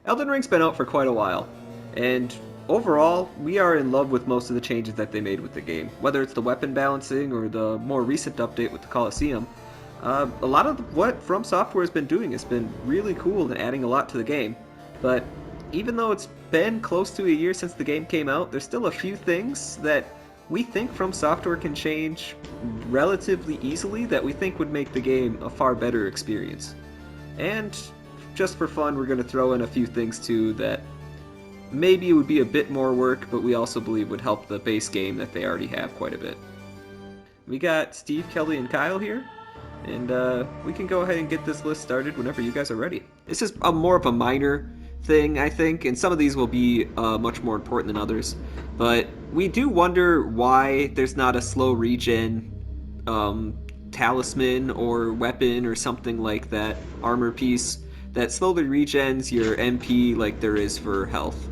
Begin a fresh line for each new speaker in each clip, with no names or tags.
Elden Ring's been out for quite a while, and overall, we are in love with most of the changes that they made with the game. Whether it's the weapon balancing or the more recent update with the Colosseum, a lot of what From Software has been doing has been really cool and adding a lot to the game. But even though it's been close to a year since the game came out, there's still a few things that we think From Software can change relatively easily that we think would make the game a far better experience. And just for fun, we're going to throw in a few things too that maybe it would be a bit more work, but we also believe would help the base game that they already have quite a bit. We got Steve, Kelly, and Kyle here, and we can go ahead and get this list started whenever you guys are ready. This is more of a minor thing, I think, and some of these will be much more important than others, but we do wonder why there's not a slow regen talisman or weapon or something like that, armor piece, that slowly regens your MP like there is for health.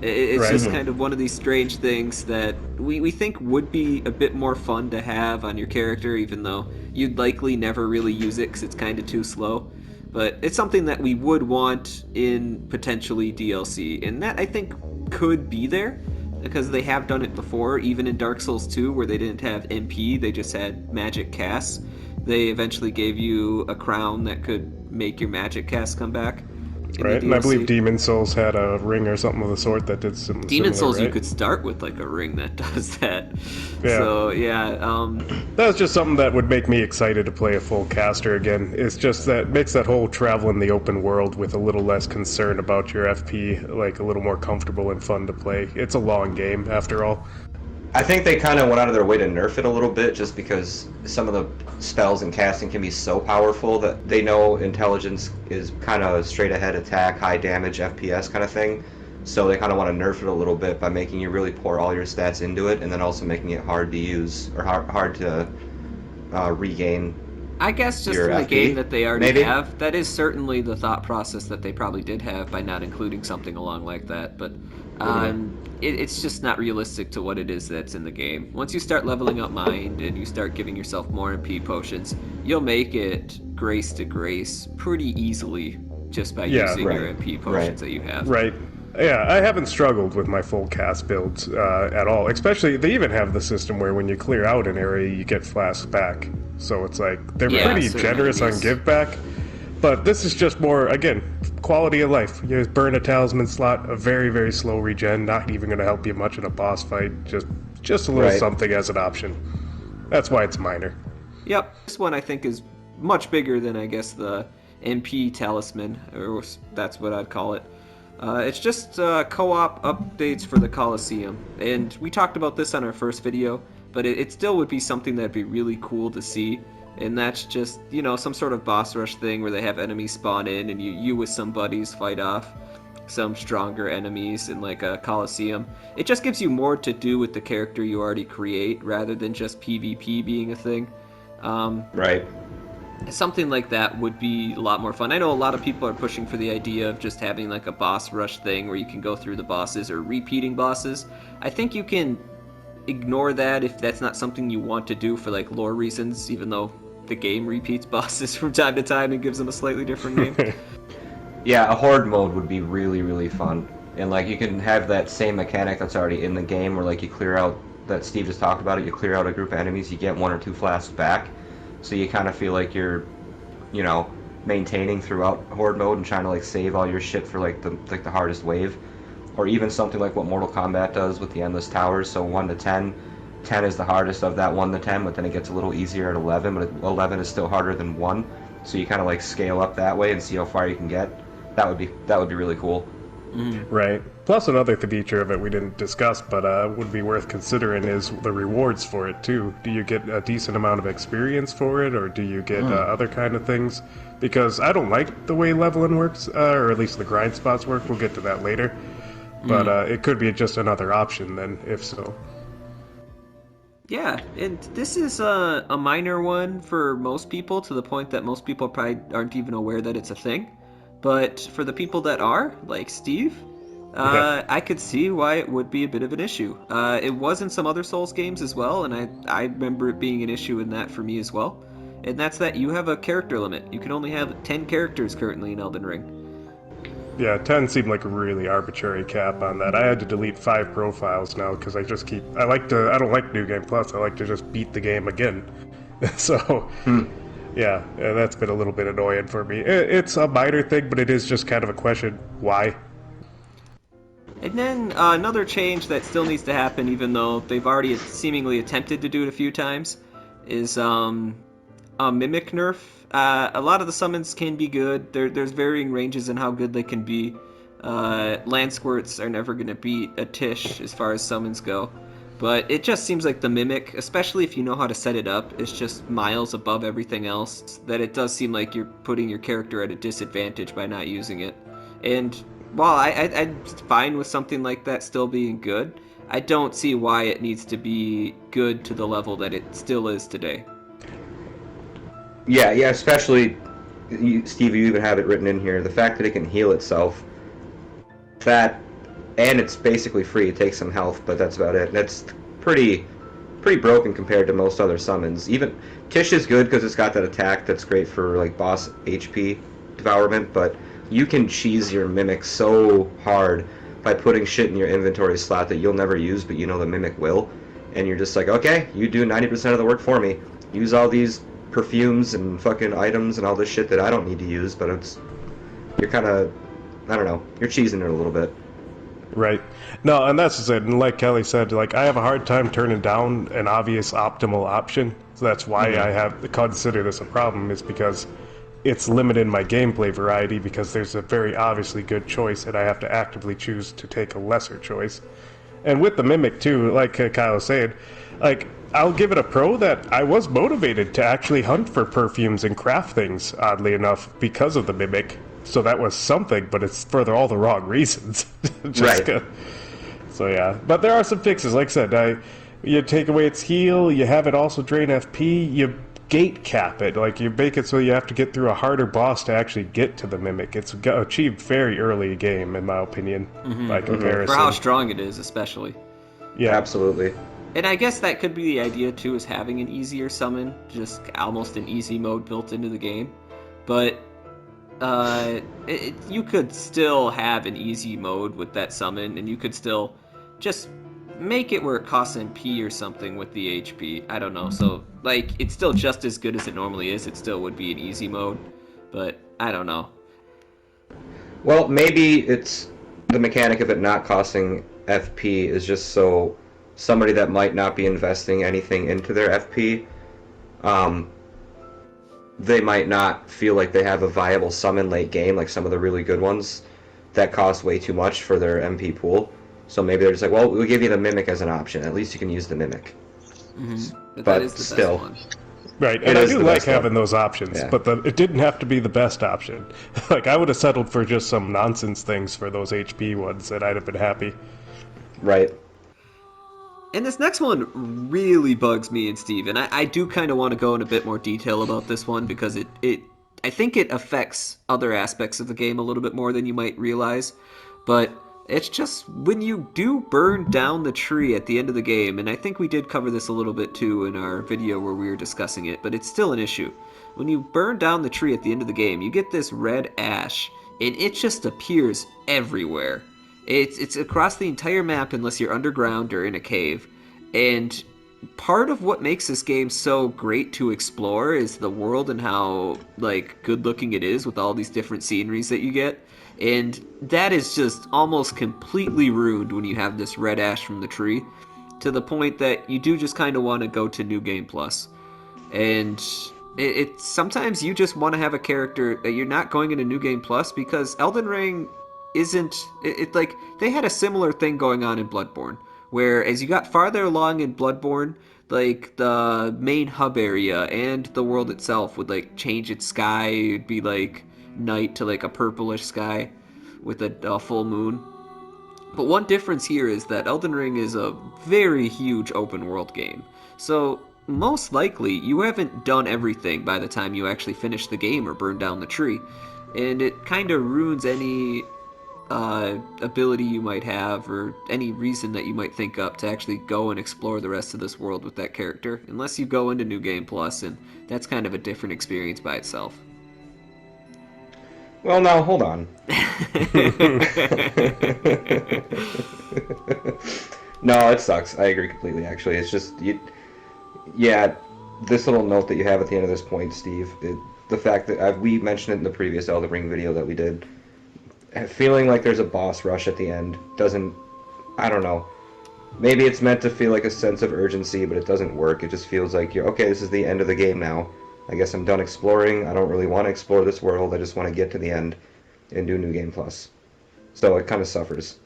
It's
Right.
just kind of one of these strange things that we think would be a bit more fun to have on your character, even though you'd likely never really use it because it's kind of too slow. But it's something that we would want in potentially DLC, and that I think could be there because they have done it before, even in Dark Souls 2 where they didn't have MP, they just had magic casts. They eventually gave you a crown that could make your magic cast come back in the
Right, and I believe
DLC.
Demon Souls had a ring or something of the sort that did some
Demon
similar,
Souls, you
right?
could start with like a ring that does that.
Yeah.
So yeah,
That's just something that would make me excited to play a full caster again. It's just that makes that whole travel in the open world with a little less concern about your FP like a little more comfortable and fun to play. It's a long game after all.
I think they kind of went out of their way to nerf it a little bit just because some of the spells and casting can be so powerful that they know intelligence is kind of straight ahead attack, high damage, FPS kind of thing. So they kind of want to nerf it a little bit by making you really pour all your stats into it and then also making it hard to use or hard to regain.
I guess just
Your
in the
FP,
game that they already
maybe?
have, that is certainly the thought process that they probably did have by not including something along like that. But it's just not realistic to what it is that's in the game. Once you start leveling up mind and you start giving yourself more MP potions, you'll make it grace to grace pretty easily just by
Yeah,
using your
right,
MP potions
right.
that you have.
Right. Yeah, I haven't struggled with my full cast builds at all. Especially, they even have the system where when you clear out an area, you get flasks back. So it's like, they're
Yeah,
pretty
certain
generous on
enemies.
give back. But this is just more, again, quality of life. You just burn a talisman slot, a very, very slow regen, not even going to help you much in a boss fight. Just a little
Right.
something as an option. That's why it's minor.
Yep, this one I think is much bigger than I guess the MP talisman, or that's what I'd call it. It's just co-op updates for the Colosseum, and we talked about this on our first video, but it still would be something that'd be really cool to see, and that's just, you know, some sort of boss rush thing where they have enemies spawn in and you with some buddies fight off some stronger enemies in like a Colosseum. It just gives you more to do with the character you already create rather than just PvP being a thing.
Right.
Something like that would be a lot more fun. I know a lot of people are pushing for the idea of just having like a boss rush thing where you can go through the bosses or repeating bosses. I think you can ignore that if that's not something you want to do for like lore reasons, even though the game repeats bosses from time to time and gives them a slightly different name.
Yeah, a horde mode would be really, really fun. And like you can have that same mechanic that's already in the game where like you clear out, that Steve just talked about it, you clear out a group of enemies, you get one or two flasks back. So you kind of feel like you're, you know, maintaining throughout horde mode and trying to like save all your shit for like the hardest wave. Or even something like what Mortal Kombat does with the endless towers, so 1 to 10. 10 is the hardest of that 1 to 10, but then it gets a little easier at 11, but 11 is still harder than 1. So you kind of like scale up that way and see how far you can get. That would be really cool.
Right. Plus, another feature of it we didn't discuss, but would be worth considering is the rewards for it too. Do you get a decent amount of experience for it, or do you get other kind of things? Because I don't like the way leveling works, or at least the grind spots work. We'll get to that later. But it could be just another option then, if so.
Yeah, and this is a minor one for most people, to the point that most people probably aren't even aware that it's a thing. But for the people that are, like Steve, I could see why it would be a bit of an issue. It was in some other Souls games as well, and I remember it being an issue in that for me as well. And that's that you have a character limit. You can only have 10 characters currently in Elden Ring.
Yeah, 10 seemed like a really arbitrary cap on that. I had to delete 5 profiles now because I just keep. I don't like New Game Plus. I like to just beat the game again. So, yeah, that's been a little bit annoying for me. It's a minor thing, but it is just kind of a question why?
And then another change that still needs to happen, even though they've already seemingly attempted to do it a few times, is a mimic nerf. A lot of the summons can be good. There's varying ranges in how good they can be. Land squirts are never going to beat a Tish as far as summons go. But it just seems like the mimic, especially if you know how to set it up, is just miles above everything else. That it does seem like you're putting your character at a disadvantage by not using it. And while I'm fine with something like that still being good, I don't see why it needs to be good to the level that it still is today.
Yeah, especially, Steve, you even have it written in here. The fact that it can heal itself, and it's basically free. It takes some health, but that's about it. That's pretty broken compared to most other summons. Even Tish is good because it's got that attack that's great for like boss HP devourment, but you can cheese your mimic so hard by putting shit in your inventory slot that you'll never use, but you know the mimic will, and you're just like, okay, you do 90% of the work for me. Use all these perfumes and fucking items and all this shit that I don't need to use, but you're kind of, I don't know, you're cheesing it a little bit.
Right. No, and that's just it. And like Kelly said, like I have a hard time turning down an obvious optimal option. So that's why I have to consider this a problem, is because it's limited my gameplay variety because there's a very obviously good choice and I have to actively choose to take a lesser choice. And with the Mimic too, like Kyle was saying, like I'll give it a pro that I was motivated to actually hunt for perfumes and craft things, oddly enough, because of the Mimic. So that was something, but it's for all the wrong reasons.
Right.
So yeah, but there are some fixes. Like I said, you take away its heal, you have it also drain FP, you gate cap it. Like you make it so you have to get through a harder boss to actually get to the Mimic. It's achieved very early game, in my opinion, by comparison.
For how strong it is, especially.
Yeah,
Absolutely.
And I guess that could be the idea too, is having an easier summon, just almost an easy mode built into the game. But you could still have an easy mode with that summon, and you could still just make it where it costs MP or something with the HP. I don't know. So, like, it's still just as good as it normally is. It still would be an easy mode, but I don't know.
Well, maybe it's the mechanic of it not costing FP is just so somebody that might not be investing anything into their FP, they might not feel like they have a viable summon late game, like some of the really good ones that cost way too much for their MP pool. So maybe they're just like, well, we'll give you the Mimic as an option. At least you can use the Mimic.
But that
But
is the
still.
best one.
right. And I
is
do
the
like
best one.
having those options,
Yeah.
but it didn't have to be the best option. Like I would have settled for just some nonsense things for those HP ones, and I'd have been happy.
Right.
And this next one really bugs me and Steve, and I do kind of want to go in a bit more detail about this one because I think it affects other aspects of the game a little bit more than you might realize. But it's just when you do burn down the tree at the end of the game, and I think we did cover this a little bit too in our video where we were discussing it, but it's still an issue. When you burn down the tree at the end of the game, you get this red ash, and it just appears everywhere. It's across the entire map unless you're underground or in a cave. And part of what makes this game so great to explore is the world and how like good looking it is with all these different sceneries that you get. And that is just almost completely ruined when you have this red ash from the tree, to the point that you do just kind of want to go to New Game Plus. And it sometimes you just want to have a character that you're not going into New Game Plus, because Elden Ring isn't it like they had a similar thing going on in Bloodborne, where as you got farther along in Bloodborne, like the main hub area and the world itself would like change its sky. It'd be like night to like a purplish sky with a full moon. But one difference here is that Elden Ring is a very huge open world game. So most likely you haven't done everything by the time you actually finish the game or burn down the tree. And it kind of ruins any ability you might have or any reason that you might think up to actually go and explore the rest of this world with that character, unless you go into New Game Plus, and that's kind of a different experience by itself.
Well, now, hold on. No, it sucks. I agree completely. Actually, it's just yeah. This little note that you have at the end of this point, Steve, the fact that we mentioned it in the previous Elden Ring video that we did, feeling like there's a boss rush at the end doesn't. I don't know. Maybe it's meant to feel like a sense of urgency, but it doesn't work. It just feels like you're okay. This is the end of the game now. I guess I'm done exploring. I don't really want to explore this world. I just want to get to the end and do New Game Plus. So it kind of suffers.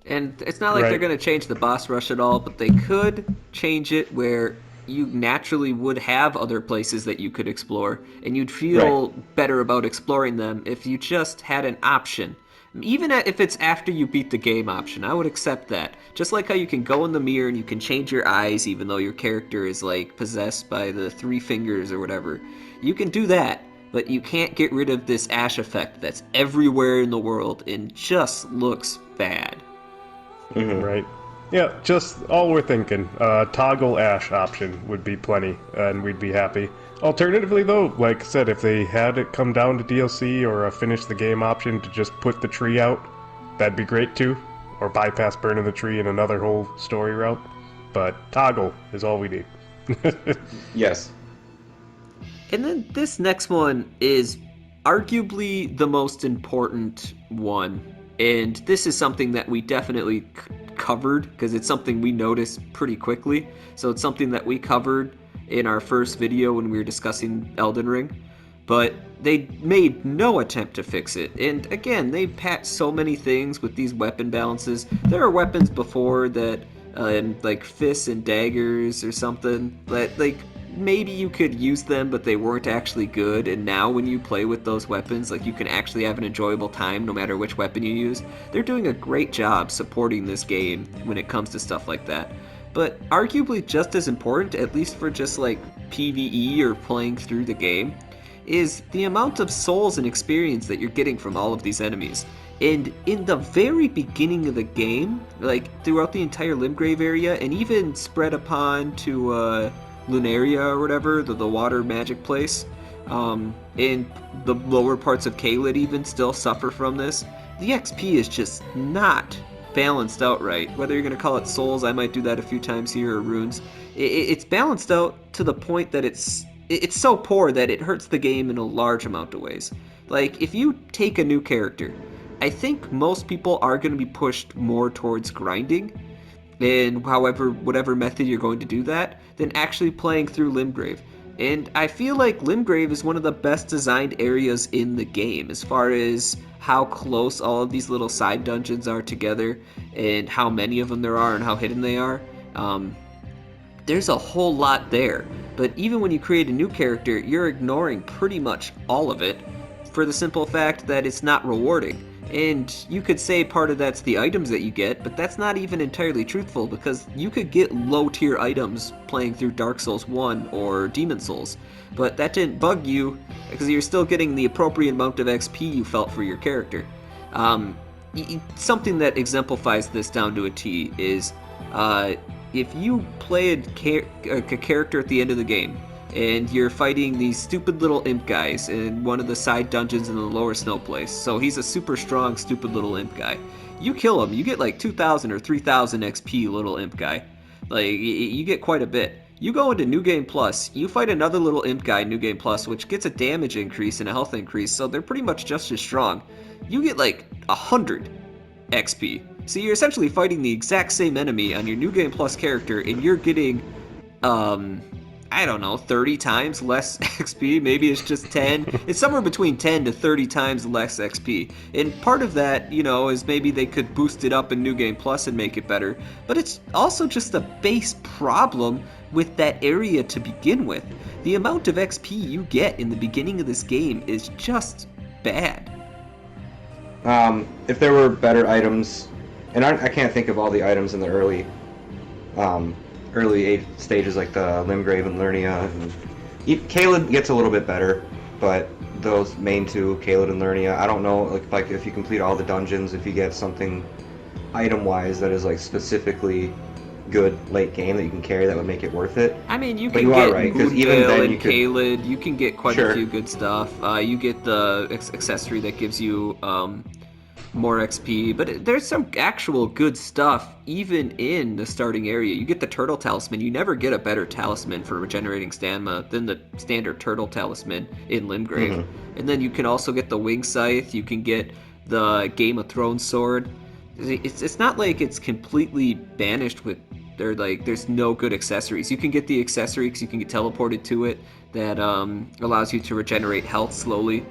And it's not like
Right.
they're going to change the boss rush at all, but they could change it where you naturally would have other places that you could explore, and you'd feel better about exploring them if you just had an option. Even if it's after you beat the game option, I would accept that. Just like how you can go in the mirror and you can change your eyes even though your character is like possessed by the three fingers or whatever. You can do that, but you can't get rid of this ash effect that's everywhere in the world and just looks bad.
Right. Yeah, just all we're thinking. Toggle ash option would be plenty, and we'd be happy. Alternatively, though, like I said, if they had it come down to DLC or a finish the game option to just put the tree out, that'd be great too. Or bypass burning the tree in another whole story route. But toggle is all we need.
Yes.
And then this next one is arguably the most important one. And this is something that we definitely covered because it's something we noticed pretty quickly. So it's something that we covered in our first video when we were discussing Elden Ring. But they made no attempt to fix it. And again, they patched so many things with these weapon balances. There are weapons before that, like fists and daggers or something, that like maybe you could use them, but they weren't actually good. And now when you play with those weapons, like you can actually have an enjoyable time no matter which weapon you use. They're doing a great job supporting this game when it comes to stuff like that. But arguably just as important, at least for just like PvE or playing through the game, is the amount of souls and experience that you're getting from all of these enemies. And in the very beginning of the game, like throughout the entire Limgrave area, and even spread upon to Lunaria or whatever, the water magic place, and the lower parts of Caelid even still suffer from this, the XP is just not balanced out right. Whether you're going to call it souls, I might do that a few times here, or runes. It's balanced out to the point that it's so poor that it hurts the game in a large amount of ways. Like, if you take a new character, I think most people are going to be pushed more towards grinding, and whatever method you're going to do that, than actually playing through Limgrave. And I feel like Limgrave is one of the best designed areas in the game, as far as how close all of these little side dungeons are together, and how many of them there are, and how hidden they are. There's a whole lot there, but even when you create a new character, you're ignoring pretty much all of it for the simple fact that it's not rewarding. And you could say part of that's the items that you get, but that's not even entirely truthful, because you could get low tier items playing through Dark Souls 1 or Demon Souls, but that didn't bug you because you're still getting the appropriate amount of XP you felt for your character. Something that exemplifies this down to a T is if you play a character at the end of the game, and you're fighting these stupid little imp guys in one of the side dungeons in the lower snow place. So he's a super strong, stupid little imp guy. You kill him, you get like 2,000 or 3,000 XP, little imp guy. Like, you get quite a bit. You go into New Game Plus, you fight another little imp guy in New Game Plus, which gets a damage increase and a health increase, so they're pretty much just as strong. You get like 100 XP. So you're essentially fighting the exact same enemy on your New Game Plus character, and you're getting, I don't know, 30 times less XP. Maybe it's just 10. It's somewhere between 10 to 30 times less XP. And part of that, is maybe they could boost it up in New Game Plus and make it better. But it's also just a base problem with that area to begin with. The amount of XP you get in the beginning of this game is just bad.
If there were better items, and I can't think of all the items in the early 8 stages, like the Limgrave and Lernia. And Caelid gets a little bit better, but those main two, Caelid and Lernia, I don't know, like if you complete all the dungeons, if you get something item-wise that is like specifically good late game that you can carry that would make it worth it.
I mean, you
But
can
you are
get
right, 'cause
Rune
even then
Balance
you
and
could-
Kaled. You can get quite a
Sure.
few good stuff. You get the accessory that gives you more XP, but there's some actual good stuff even in the starting area. You get the Turtle Talisman. You never get a better talisman for regenerating stamina than the standard Turtle Talisman in Limgrave.
Mm-hmm.
And then you can also get the Wing Scythe. You can get the Game of Thrones sword. It's not like it's completely banished with there's no good accessories. You can get the accessory because you can get teleported to it that allows you to regenerate health slowly.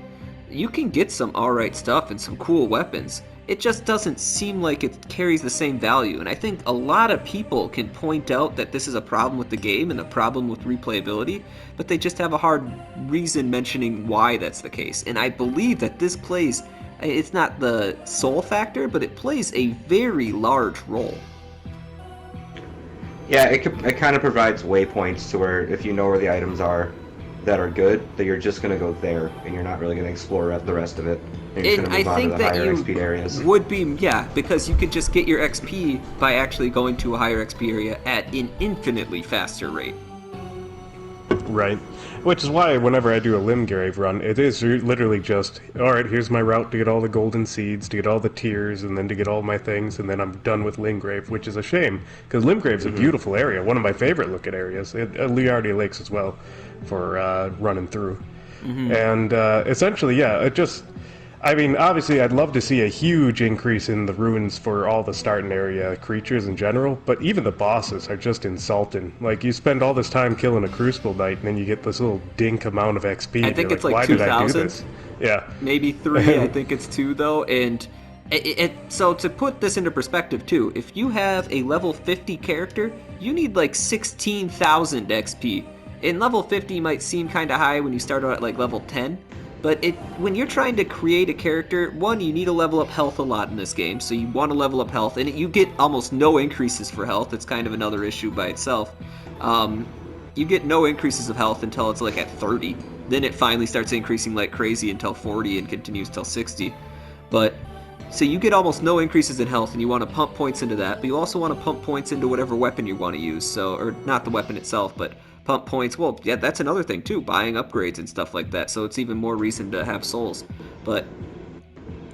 You can get some alright stuff and some cool weapons. It just doesn't seem like it carries the same value, and I think a lot of people can point out that this is a problem with the game and a problem with replayability, but they just have a hard reason mentioning why that's the case. And I believe that this plays, it's not the sole factor, but it plays a very large role.
Yeah, it kind of provides waypoints to where if you know where the items are that are good, that you're just going to go there, and you're not really going to explore the rest of it. And you're
And
going to move
I
on to
think
the
that
higher
you
XP areas.
would be, yeah, because you could just get your XP by actually going to a higher XP area at an infinitely faster rate.
Right. Which is why whenever I do a Limgrave run, it is literally just, alright, here's my route to get all the golden seeds, to get all the tiers, and then to get all my things, and then I'm done with Limgrave, which is a shame, because Limgrave's a beautiful area, one of my favorite looking areas, Liardia Lakes as well, for running through. And essentially, yeah, it just... I mean, obviously, I'd love to see a huge increase in the runes for all the starting area creatures in general, but even the bosses are just insulting. Like, you spend all this time killing a Crucible Knight, and then you get this little dink amount of XP.
I think it's like
why did I do
2,000.
this? Yeah.
Maybe 3, I think it's 2 though, and so to put this into perspective too, if you have a level 50 character, you need like 16,000 XP. And level 50 might seem kind of high when you start out at like level 10, but when you're trying to create a character, one, you need to level up health a lot in this game, so you want to level up health, and you get almost no increases for health. It's kind of another issue by itself. You get no increases of health until it's like at 30. Then it finally starts increasing like crazy until 40 and continues till 60. But so you get almost no increases in health, and you want to pump points into that, but you also want to pump points into whatever weapon you want to use. So, or not the weapon itself, but pump points. Well, yeah, that's another thing too, buying upgrades and stuff like that. So it's even more reason to have souls. But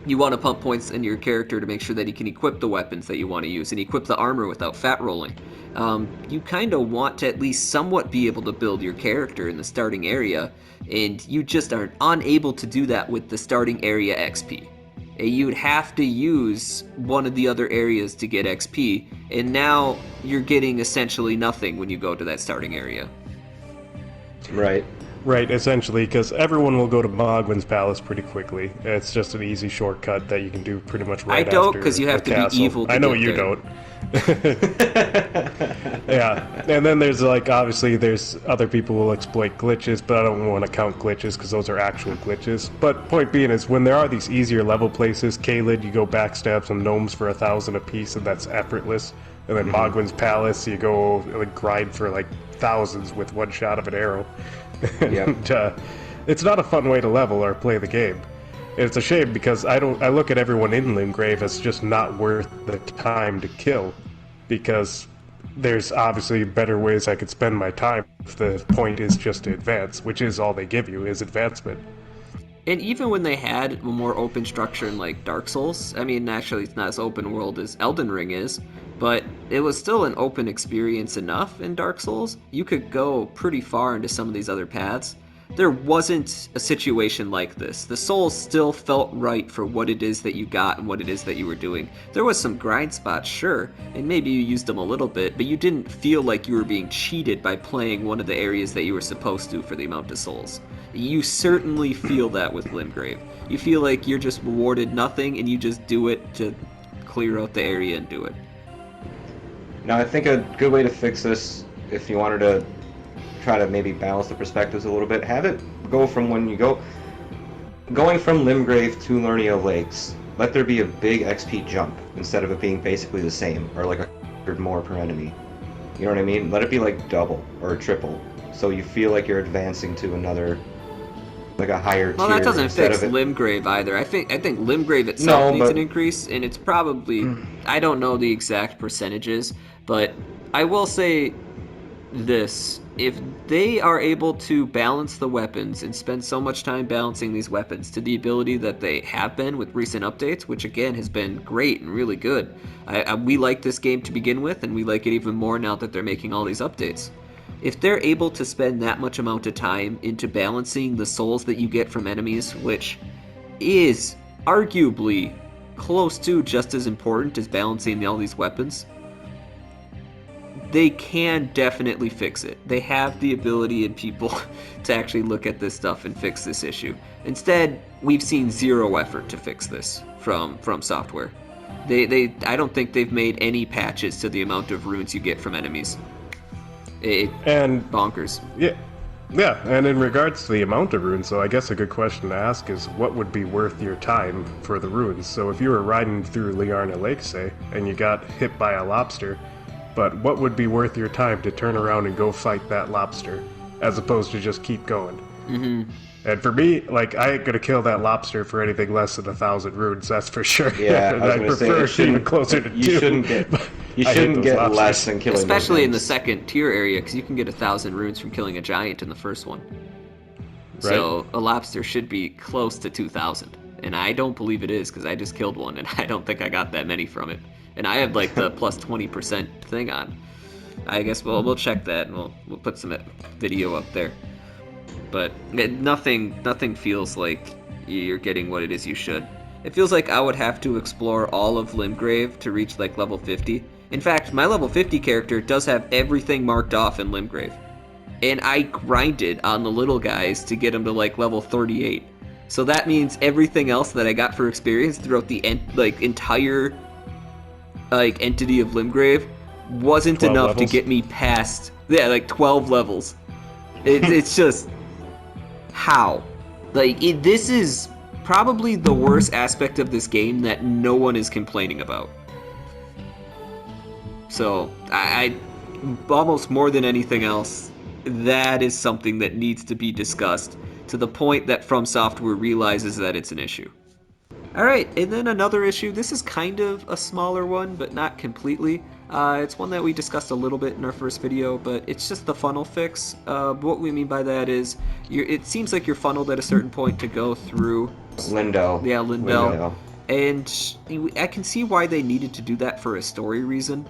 you want to pump points in your character to make sure that he can equip the weapons that you want to use and equip the armor without fat rolling. You kind of want to at least somewhat be able to build your character in the starting area, and you just are unable to do that with the starting area XP. You'd have to use one of the other areas to get XP, and now you're getting essentially nothing when you go to that starting area.
Right.
Right, essentially, because everyone will go to Mogwin's Palace pretty quickly. It's just an easy shortcut that you can do pretty much right
I don't,
after
because you have
the
to
castle.
be evil to
I know
get
you
there.
don't. Yeah, and then there's like, obviously there's other people who will exploit glitches, but I don't want to count glitches because those are actual glitches. But point being is, when there are these easier level places, Kaled, you go backstab some gnomes for 1,000 apiece, and that's effortless. And then Mogwin's Palace, you go like grind for like thousands with one shot of an arrow.
Yep.
And, it's not a fun way to level or play the game. It's a shame because I look at everyone in Limgrave as just not worth the time to kill, because there's obviously better ways I could spend my time if the point is just to advance, which is all they give you is advancement.
And even when they had a more open structure in like Dark Souls, I mean, actually it's not as open world as Elden Ring is, but it was still an open experience enough in Dark Souls. You could go pretty far into some of these other paths. There wasn't a situation like this. The souls still felt right for what it is that you got and what it is that you were doing. There was some grind spots, sure, and maybe you used them a little bit, but you didn't feel like you were being cheated by playing one of the areas that you were supposed to for the amount of souls. You certainly feel that with Limgrave. You feel like you're just rewarded nothing and you just do it to clear out the area and do it.
Now, I think a good way to fix this, if you wanted to try to maybe balance the perspectives a little bit, have it go from when you going from Limgrave to Liardia Lakes, let there be a big XP jump instead of it being basically the same, or like 100 more per enemy. You know what I mean? Let it be like double or triple, so you feel like you're advancing to another, like a higher tier.
Well, that doesn't
instead
fix
of it.
Limgrave either. I think Limgrave itself
No,
needs
but-
an increase, and it's probably, I don't know the exact percentages, but I will say this. If they are able to balance the weapons and spend so much time balancing these weapons to the ability that they have been with recent updates, which again has been great and really good. We like this game to begin with, and we like it even more now that they're making all these updates. If they're able to spend that much amount of time into balancing the souls that you get from enemies, which is arguably close to just as important as balancing all these weapons, they can definitely fix it. They have the ability and people to actually look at this stuff and fix this issue. Instead, we've seen zero effort to fix this from Software. I don't think they've made any patches to the amount of runes you get from enemies.
And
bonkers.
Yeah, and in regards to the amount of runes, so I guess a good question to ask is what would be worth your time for the runes? So if you were riding through Liarna Lake, say, and you got hit by a lobster, but what would be worth your time to turn around and go fight that lobster, as opposed to just keep going?
Mm-hmm.
And for me, like, I ain't gonna kill that lobster for anything less than 1,000 runes, that's for sure.
Yeah,
and
I
I
was
prefer
gonna say,
even closer to 2.
You shouldn't get less than killing
especially in the
those
second tier area, because you can get 1,000 runes from killing a giant in the first one.
Right.
So a lobster should be close to 2,000, and I don't believe it is, because I just killed one, and I don't think I got that many from it. And I have like the plus 20% thing on. I guess we'll check that, and we'll put some video up there. But nothing feels like you're getting what it is you should. It feels like I would have to explore all of Limgrave to reach like level 50. In fact, my level 50 character does have everything marked off in Limgrave. And I grinded on the little guys to get them to like level 38. So that means everything else that I got for experience throughout the entire entity of Limgrave wasn't enough
levels?
to get me past 12 levels. It's just how this is probably the worst aspect of this game that no one is complaining about. So I almost more than anything else, that is something that needs to be discussed to the point that From Software realizes that it's an issue. Alright, and then another issue. This is kind of a smaller one, but not completely. It's one that we discussed a little bit in our first video, but it's just the funnel fix. What we mean by that is, it seems like you're funneled at a certain point to go through
Lindell.
Yeah, Lindell. And I can see why they needed to do that for a story reason.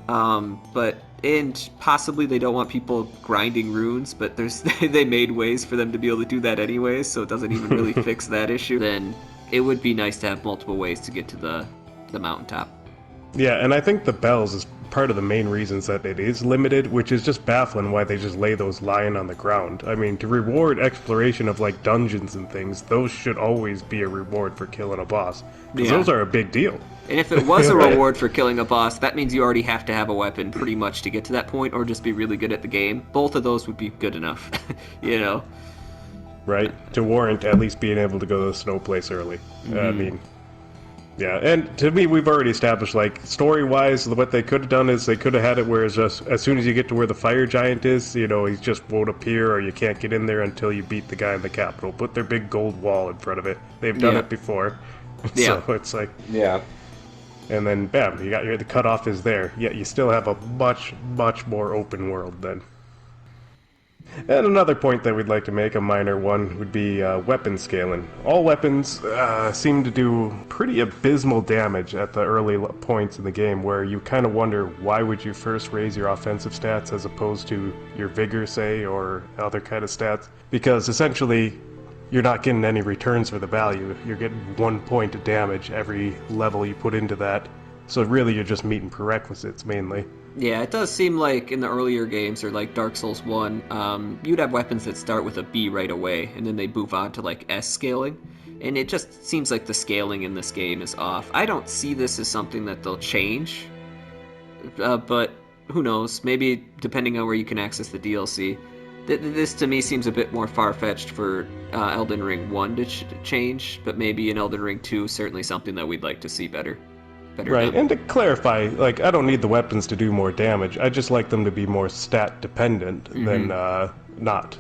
And possibly they don't want people grinding runes, but they made ways for them to be able to do that anyways, so it doesn't even really fix that issue. Then it would be nice to have multiple ways to get to the mountaintop.
Yeah, and I think the bells is part of the main reasons that it is limited, which is just baffling why they just lay those lying on the ground. I mean, to reward exploration of like dungeons and things, those should always be a reward for killing a boss, because those are a big deal.
And if it was a reward for killing a boss, that means you already have to have a weapon pretty much to get to that point, or just be really good at the game. Both of those would be good enough, you know?
Right? To warrant at least being able to go to the snow place early. I mean, yeah, and to me, we've already established, like, story-wise, what they could have done is they could have had it where it's just, as soon as you get to where the fire giant is, you know, he just won't appear, or you can't get in there until you beat the guy in the capital. Put their big gold wall in front of it. They've done it before. So it's like...
Yeah.
And then, bam, the cutoff is there. Yet you still have a much, much more open world then. And another point that we'd like to make, a minor one, would be weapon scaling. All weapons seem to do pretty abysmal damage at the early points in the game, where you kind of wonder why would you first raise your offensive stats as opposed to your vigor, say, or other kind of stats. Because essentially, you're not getting any returns for the value. You're getting 1 point of damage every level you put into that. So really you're just meeting prerequisites mainly.
Yeah, it does seem like in the earlier games, or like Dark Souls 1, you'd have weapons that start with a B right away, and then they move on to like S scaling. And it just seems like the scaling in this game is off. I don't see this as something that they'll change, but who knows? Maybe depending on where you can access the DLC. This to me seems a bit more far-fetched for Elden Ring 1 to change, but maybe in Elden Ring 2, certainly something that we'd like to see better.
Right,
done.
and to clarify, like, I don't need the weapons to do more damage. I just like them to be more stat-dependent than not.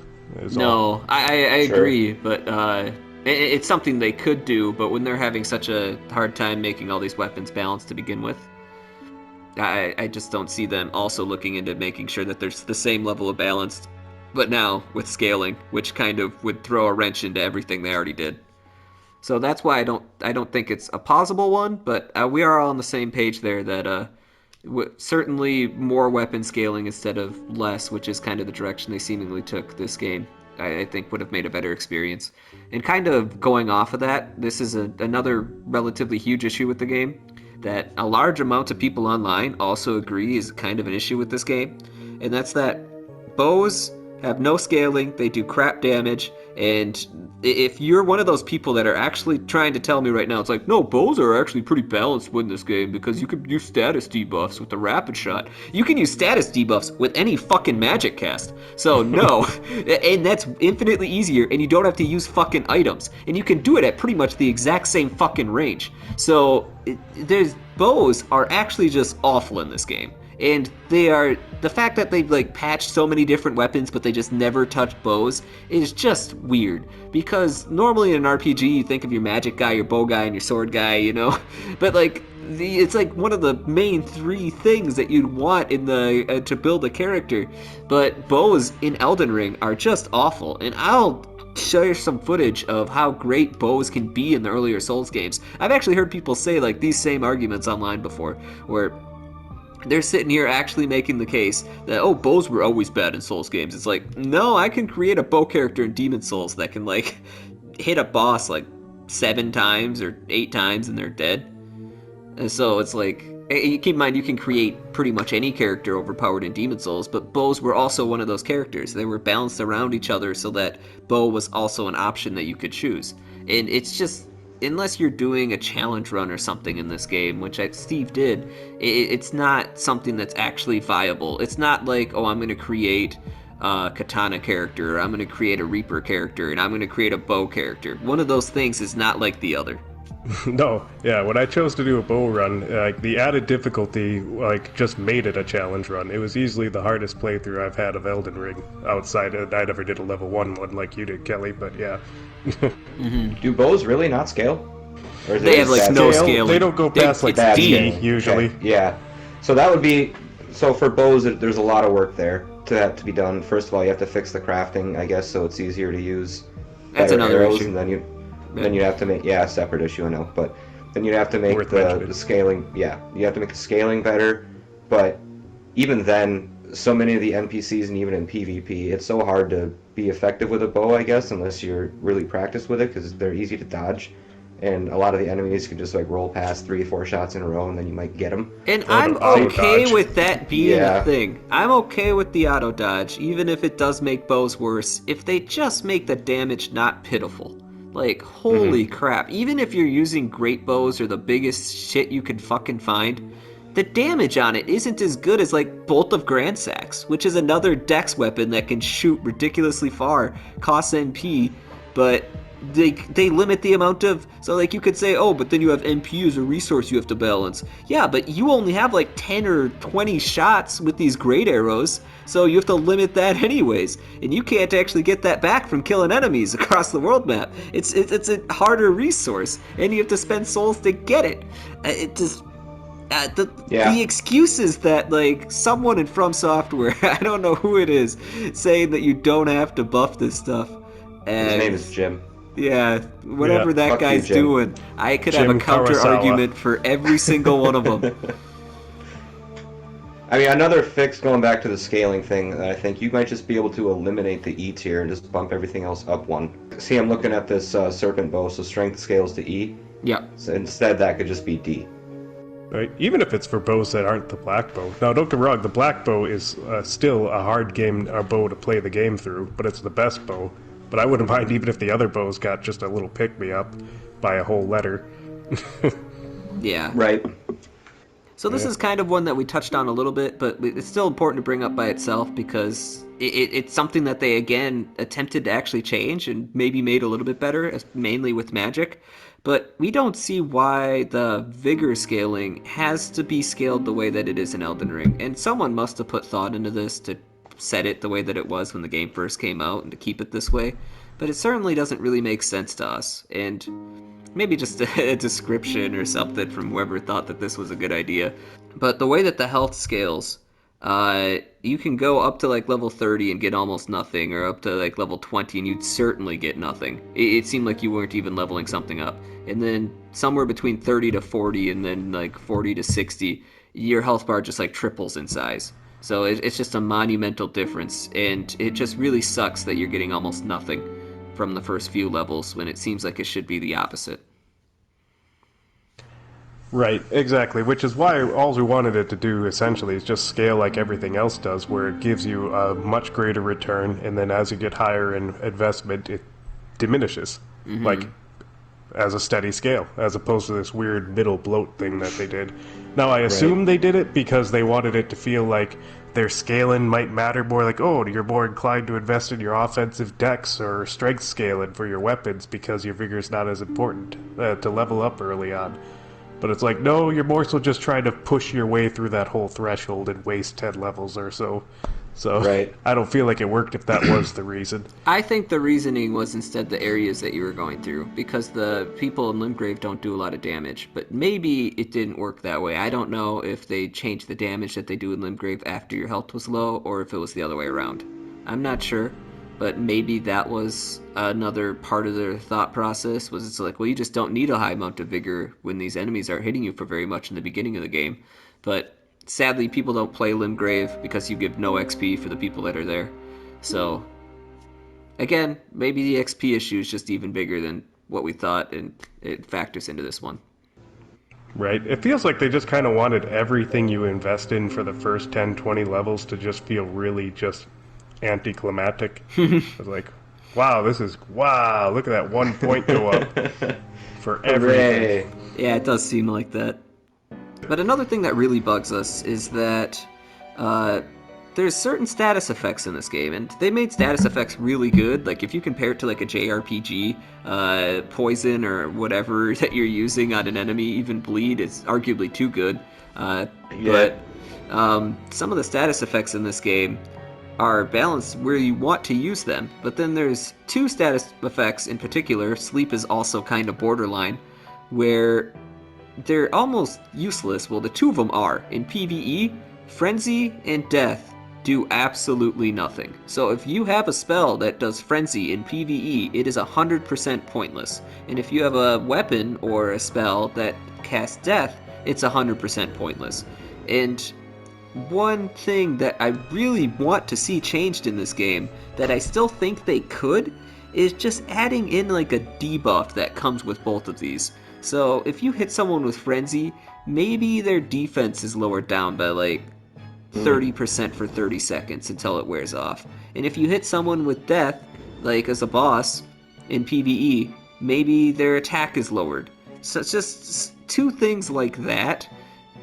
No, I agree, but it's something they could do, but when they're having such a hard time making all these weapons balanced to begin with, I just don't see them also looking into making sure that there's the same level of balance, but now with scaling, which kind of would throw a wrench into everything they already did. So that's why I don't think it's a possible one, but we are all on the same page there that certainly more weapon scaling instead of less, which is kind of the direction they seemingly took this game. I think would have made a better experience. And kind of going off of that, this is another relatively huge issue with the game that a large amount of people online also agree is kind of an issue with this game, and that's that bows have no scaling, they do crap damage, and if you're one of those people that are actually trying to tell me right now, it's like, no, bows are actually pretty balanced in this game because you can use status debuffs with the rapid shot. You can use status debuffs with any fucking magic cast. So no, and that's infinitely easier, and you don't have to use fucking items, and you can do it at pretty much the exact same fucking range. So there's bows are actually just awful in this game. And the fact that they've like patched so many different weapons but they just never touch bows is just weird, because normally in an RPG you think of your magic guy, your bow guy, and your sword guy, you know, but like it's like one of the main three things that you'd want in the to build a character. But bows in Elden Ring are just awful, and I'll show you some footage of how great bows can be in the earlier Souls games. I've actually heard people say like these same arguments online before, where they're sitting here actually making the case that, oh, bows were always bad in Souls games. It's like, no, I can create a bow character in Demon Souls that can like hit a boss like 7 times or 8 times and they're dead. And so it's like, keep in mind you can create pretty much any character overpowered in Demon Souls, but bows were also one of those characters. They were balanced around each other so that bow was also an option that you could choose. And it's just, unless you're doing a challenge run or something in this game, which Steve did, it's not something that's actually viable. It's not like, oh, I'm going to create a katana character, or I'm going to create a reaper character, and I'm going to create a bow character. One of those things is not like the other.
No, yeah, when I chose to do a bow run, like the added difficulty, like just made it a challenge run. It was easily the hardest playthrough I've had of Elden Ring. Outside, I never did a level 1 one like you did, Kelly, but yeah.
Do bows really not scale? Or is
They
it
have like
stat
no
scale?
scaling.
They don't go past like
it's
D
D.
usually.
Okay, yeah. So that would be, so for bows, there's a lot of work there to have to be done. First of all, you have to fix the crafting, I guess, so it's easier to use
That's
better
another
arrows,
issue.
and then you have to make, yeah, a separate issue, I know, but then you'd have to make
Worth
the
mentioning.
scaling, yeah, you have to make the scaling better, but even then, so many of the NPCs, and even in PvP, it's so hard to be effective with a bow, I guess, unless you're really practiced with it, because they're easy to dodge, and a lot of the enemies can just like roll past 3-4 shots in a row, and then you might get them.
And
Or
I'm
the auto
okay
dodge.
with that being
Yeah.
a thing. I'm okay with the auto dodge, even if it does make bows worse, if they just make the damage not pitiful. Like, holy crap. Even if you're using great bows or the biggest shit you can fucking find, the damage on it isn't as good as, like, Bolt of Grandsax, which is another dex weapon that can shoot ridiculously far, costs NP, but they limit the amount of, so like you could say, oh, but then you have NP as a resource you have to balance. Yeah, but you only have like 10 or 20 shots with these great arrows, so you have to limit that anyways, and you can't actually get that back from killing enemies across the world map. It's a harder resource, and you have to spend souls to get it. It just the excuses that like someone in From Software, I don't know who it is, saying that you don't have to buff this stuff. And
His name is Jim.
yeah, whatever
Yeah,
that
fuck you,
guy's
Jim.
doing, I could have a
Jim
counter
Kurosawa.
argument for every single one of them.
I mean, another fix, going back to the scaling thing, that I think you might just be able to eliminate the E tier and just bump everything else up 1. See, I'm looking at this serpent bow, so strength scales to E.
Yeah.
So instead, that could just be D.
Right? Even if it's for bows that aren't the black bow. Now, don't get me wrong, the black bow is still a hard bow to play the game through, but it's the best bow. But I wouldn't mind even if the other bows got just a little pick-me-up by a whole letter.
Yeah.
Right.
So this is kind of one that we touched on a little bit, but it's still important to bring up by itself because it's something that they, again, attempted to actually change and maybe made a little bit better, mainly with magic. But we don't see why the Vigor Scaling has to be scaled the way that it is in Elden Ring. And someone must have put thought into this to set it the way that it was when the game first came out and to keep it this way. but it certainly doesn't really make sense to us. And maybe just a description or something from whoever thought that this was a good idea. But the way that the health scales, you can go up to like level 30 and get almost nothing, or up to like level 20 and you'd certainly get nothing. It seemed like you weren't even leveling something up. And then somewhere between 30 to 40 and then like 40 to 60, your health bar just like triples in size. So it's just a monumental difference, and it just really sucks that you're getting almost nothing from the first few levels when it seems like it should be the opposite.
Right, exactly, which is why all we wanted it to do essentially is just scale like everything else does, where it gives you a much greater return, and then as you get higher in investment, it diminishes, like as a steady scale, as opposed to this weird middle bloat thing that they did. Now, I assume they did it because they wanted it to feel like their scaling might matter more, like, oh, you're more inclined to invest in your offensive dex or strength scaling for your weapons because your vigor's not as important to level up early on. But it's like, no, you're more so just trying to push your way through that whole threshold and waste 10 levels or so. So I don't feel like it worked if that was the reason.
I think the reasoning was instead the areas that you were going through, because the people in Limgrave don't do a lot of damage. But maybe it didn't work that way. I don't know if they changed the damage that they do in Limgrave after your health was low, or if it was the other way around. I'm not sure, but maybe that was another part of their thought process, was it's like, well, you just don't need a high amount of vigor when these enemies aren't hitting you for very much in the beginning of the game. But sadly, people don't play Limgrave because you give no XP for the people that are there. So, again, maybe the XP issue is just even bigger than what we thought, and it factors into this one.
Right. It feels like they just kind of wanted everything you invest in for the first 10, 20 levels to just feel really just anticlimactic. It's like, wow, look at that 1 point go up for everything.
Yeah, it does seem like that. But another thing that really bugs us is that there's certain status effects in this game, and they made status effects really good. Like, if you compare it to like a JRPG, poison or whatever that you're using on an enemy, even bleed, is arguably too good. But some of the status effects in this game are balanced where you want to use them. But then there's two status effects in particular, sleep is also kind of borderline, where they're almost useless. Well, the two of them are. In PvE, Frenzy and Death do absolutely nothing. So if you have a spell that does Frenzy in PvE, it is 100% pointless. And if you have a weapon or a spell that casts Death, it's 100% pointless. And one thing that I really want to see changed in this game, that I still think they could, is just adding in like a debuff that comes with both of these. So if you hit someone with Frenzy, maybe their defense is lowered down by like 30% for 30 seconds until it wears off. And if you hit someone with Death, like as a boss in PvE, maybe their attack is lowered. So it's just two things like that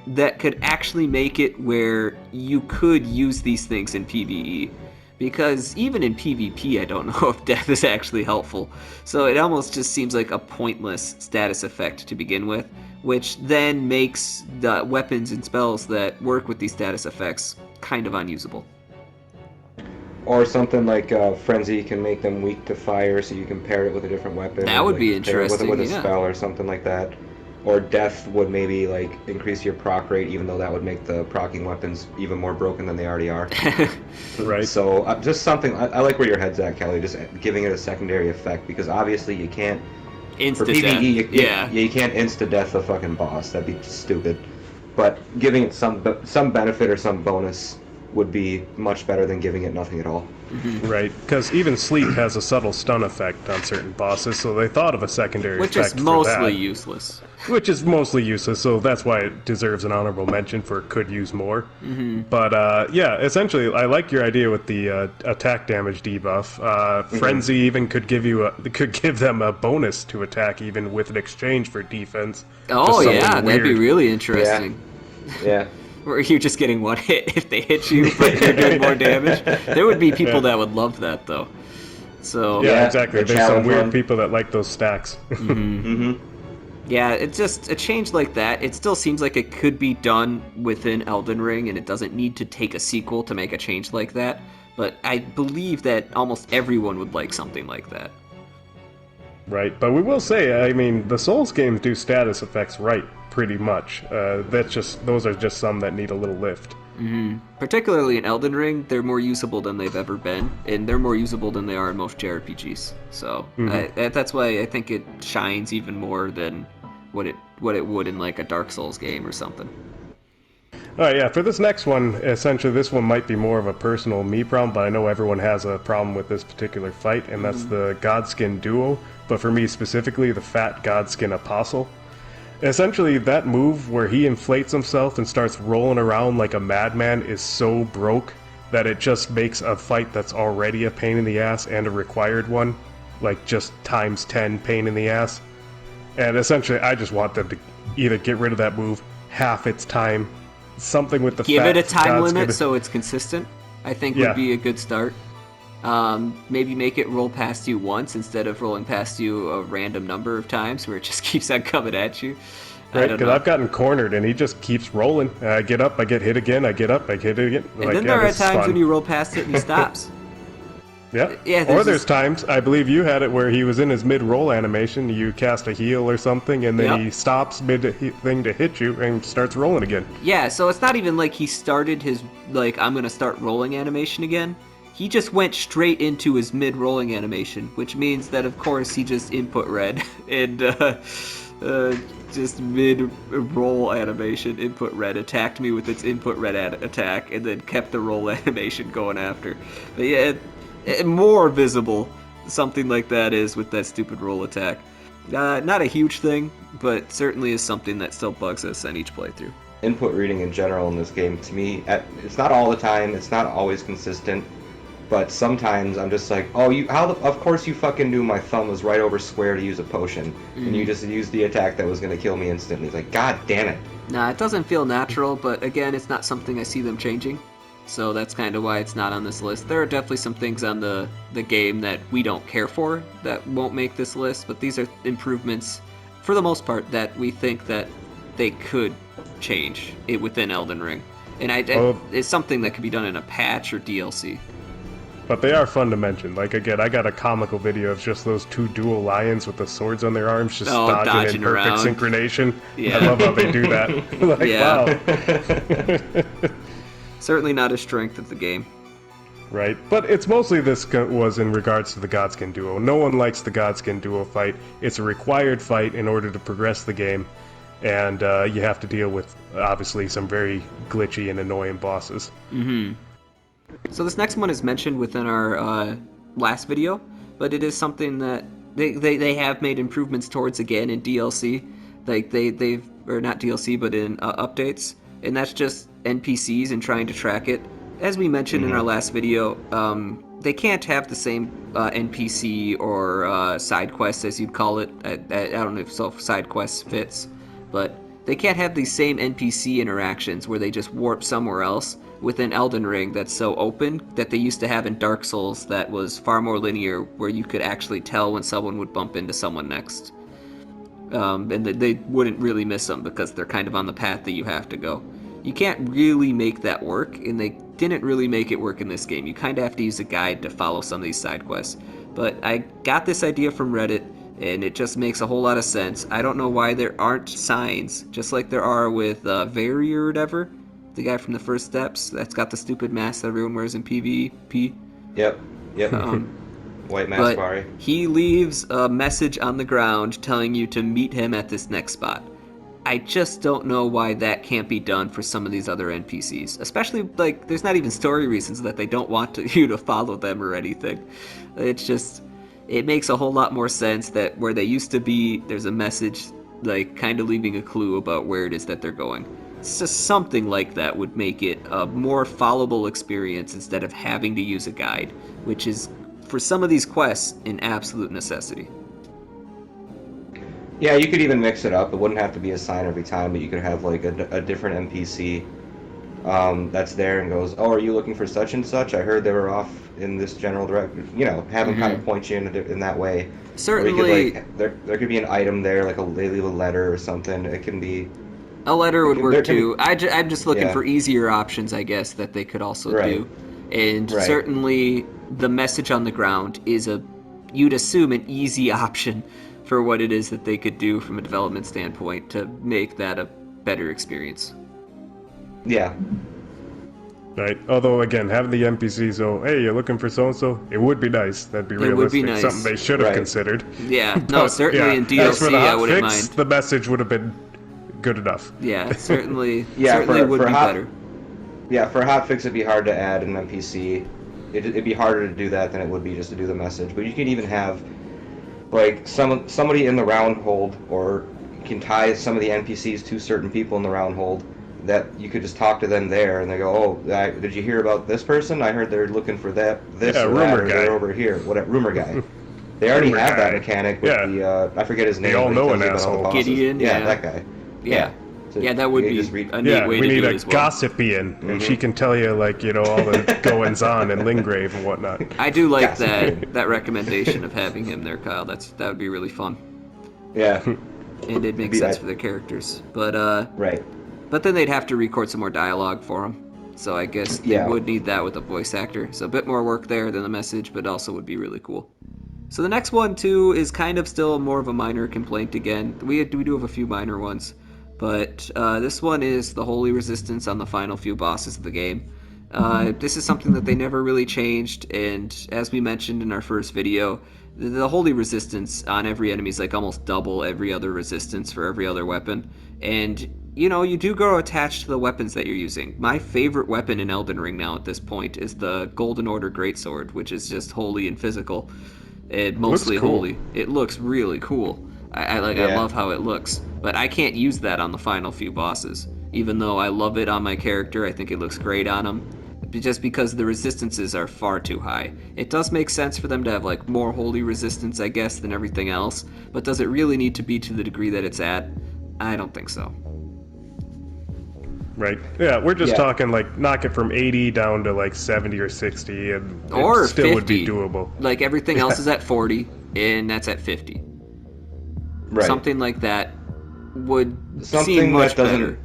that could actually make it where you could use these things in PvE. Because even in PvP, I don't know if Death is actually helpful. So it almost just seems like a pointless status effect to begin with, which then makes the weapons and spells that work with these status effects kind of unusable.
Or something like Frenzy can make them weak to fire, so you can pair it with a different weapon.
That would
like,
be interesting,
with a spell or something like that. Or Death would maybe like increase your proc rate, even though that would make the proccing weapons even more broken than they already are.
Right.
So just something. I like where your head's at, Kelly. Just giving it a secondary effect, because obviously you can't.
Insta
for PvE,
death.
you can't insta death a fucking boss. That'd be stupid. But giving it some benefit or some bonus would be much better than giving it nothing at all.
Right, because even sleep has a subtle stun effect on certain bosses, so they thought of a secondary
Which
effect
is mostly
for that.
useless.
Which is mostly useless, so that's why it deserves an honorable mention for could use more. But yeah, essentially, I like your idea with the attack damage debuff. Frenzy even could give them a bonus to attack, even with an exchange for defense.
Oh
Just
yeah,
something
that'd be
weird.
really interesting.
Yeah.
Or you're just getting one hit if they hit you, but you're doing more damage. There would be people that would love that, though. So
Yeah,
Yeah,
exactly.
the
There's some
challenge
weird
one.
people that like those stacks.
yeah, it's just a change like that. It still seems like it could be done within Elden Ring, and it doesn't need to take a sequel to make a change like that. But I believe that almost everyone would like something like that.
Right, but we will say, I mean, the Souls games do status effects right, pretty much. Those are just some that need a little lift.
Particularly in Elden Ring, they're more usable than they've ever been, and they're more usable than they are in most JRPGs. So that's why I think it shines even more than what it would in like a Dark Souls game or something.
Alright, yeah, for this next one, essentially this one might be more of a personal me problem, but I know everyone has a problem with this particular fight, and that's the Godskin duo, but for me specifically, the Fat Godskin Apostle. Essentially, that move where he inflates himself and starts rolling around like a madman is so broke that it just makes a fight that's already a pain in the ass and a required one, like just times 10 pain in the ass. And essentially, I just want them to either get rid of that move, half its time, something with the
Give
Fat
it a time
Godskin.
limit so it's consistent, I think would be a good start. Maybe make it roll past you once instead of rolling past you a random number of times where it just keeps on coming at you.
Right, because I've gotten cornered and he just keeps rolling. I get up, I get hit again, I get up, I get hit again.
And then there are times when you roll past it and he stops.
Yeah, or there's times, I believe you had it, where he was in his mid-roll animation, you cast a heal or something, and then he stops mid-thing to hit you and starts rolling again.
Yeah, so it's not even like he started his, like, I'm gonna start rolling animation again. He just went straight into his mid-rolling animation, which means that, of course, he just input red, and, just mid-roll animation, input red, attacked me with its input red attack, and then kept the roll animation going after. But yeah, more visible something like that is with that stupid roll attack. Not a huge thing, but certainly is something that still bugs us on each playthrough.
Input reading in general in this game, to me, it's not all the time, it's not always consistent, but sometimes I'm just like, oh, of course you fucking knew my thumb was right over square to use a potion, and you just used the attack that was going to kill me instantly. It's like, god damn it.
Nah, it doesn't feel natural, but again, it's not something I see them changing. So that's kind of why it's not on this list. There are definitely some things on the game that we don't care for that won't make this list, but these are improvements, for the most part, that we think that they could change it within Elden Ring. And it's something that could be done in a patch or DLC.
But they are fun to mention. Like, again, I got a comical video of just those two dual lions with the swords on their arms just dodging in perfect
around.
Synchronization.
Yeah.
I love how they do that. Wow.
Certainly not a strength of the game.
Right, but it's mostly this was in regards to the Godskin duo. No one likes the Godskin duo fight. It's a required fight in order to progress the game, and you have to deal with, obviously, some very glitchy and annoying bosses.
So this next one is mentioned within our last video, but it is something that they have made improvements towards again in DLC. Like they've or not DLC, but in updates, and that's just NPCs and trying to track it. As we mentioned in our last video, they can't have the same NPC or side quests, as you'd call it. I don't know if side quests fits, but they can't have these same NPC interactions where they just warp somewhere else within Elden Ring that's so open that they used to have in Dark Souls that was far more linear, where you could actually tell when someone would bump into someone next. And they wouldn't really miss them because they're kind of on the path that you have to go. You can't really make that work, and they didn't really make it work in this game. You kind of have to use a guide to follow some of these side quests. But I got this idea from Reddit, and it just makes a whole lot of sense. I don't know why there aren't signs, just like there are with Vary or whatever, the guy from the First Steps that's got the stupid mask that everyone wears in PvP.
Yep. White mask Vari.
He leaves a message on the ground telling you to meet him at this next spot. I just don't know why that can't be done for some of these other NPCs. Especially, like, there's not even story reasons that they don't want you to follow them or anything. It's just, it makes a whole lot more sense that where they used to be, there's a message, like, kind of leaving a clue about where it is that they're going. It's just something like that would make it a more followable experience instead of having to use a guide, which is, for some of these quests, an absolute necessity.
Yeah, you could even mix it up. It wouldn't have to be a sign every time, but you could have like a different NPC that's there and goes, "Oh, are you looking for such and such? I heard they were off in this general direction." You know, have them kind of point you in that way.
Certainly,
could, like, there could be an item there, like they leave a letter or something. It can be.
A letter would work too. I'm just looking for easier options, I guess, that they could also do. And certainly, the message on the ground is a you'd assume an easy option for what it is that they could do from a development standpoint to make that a better experience.
Yeah.
Right. Although again, having the NPCs go, "Hey, you're looking for so and so," it would be nice. That'd be
It would be
realistic.
nice.
Something they should have
Right.
considered.
Yeah, no,
But,
certainly in
as for
DLC
the
I
hot
wouldn't
fix,
mind.
the message would have been good enough.
Yeah, certainly,
Yeah,
certainly would be
hot,
better.
Yeah, for a hotfix, it'd be hard to add an NPC. It'd be harder to do that than it would be just to do the message. But you can even have, like, somebody in the round hold, or you can tie some of the NPCs to certain people in the round hold, that you could just talk to them there, and they go, "Oh, did you hear about this person? I heard they're looking for this
Yeah,
or
rumor
that, or
guy.
they're over here." What rumor guy? They already
Rumor
have that
guy.
mechanic with
Yeah.
the I forget his name.
The
but he
all-knowing
tells you about all the
asshole.
bosses.
Gideon, yeah.
that guy.
Yeah.
So
Yeah, that would
you
be
just read-
a neat way
we
to
need
do
a
it as well.
gossipian, and she can tell you, like, you know, all the goings-on in Lingrave and whatnot.
I do like
Gossip.
that recommendation of having him there, Kyle. That would be really fun,
Yeah.
and it makes
Be
sense
that-
for the characters. But
Right.
but then they'd have to record some more dialogue for him. So I guess they
Yeah.
would need that with a voice actor. So a bit more work there than the message, but also would be really cool. So the next one too is kind of still more of a minor complaint again. We do have a few minor ones, but this one is the holy resistance on the final few bosses of the game. This is something that they never really changed, and as we mentioned in our first video, the holy resistance on every enemy is like almost double every other resistance for every other weapon. And you know, you do grow attached to the weapons that you're using. My favorite weapon in Elden Ring now at this point is the Golden Order Greatsword, which is just holy and physical, and mostly
cool.
holy. It looks really cool. I
Yeah.
love how it looks, but I can't use that on the final few bosses. Even though I love it on my character, I think it looks great on him. Just because the resistances are far too high. It does make sense for them to have like more holy resistance, I guess, than everything else, but does it really need to be to the degree that it's at? I don't think so.
Right. Yeah, we're just
Yeah.
talking, like, knock it from 80 down to, like, 70 or 60, and
Or
it still
50.
would be doable.
Like everything else is at 40, and that's at 50.
Right.
Something like that would
Something
seem much
that doesn't
better.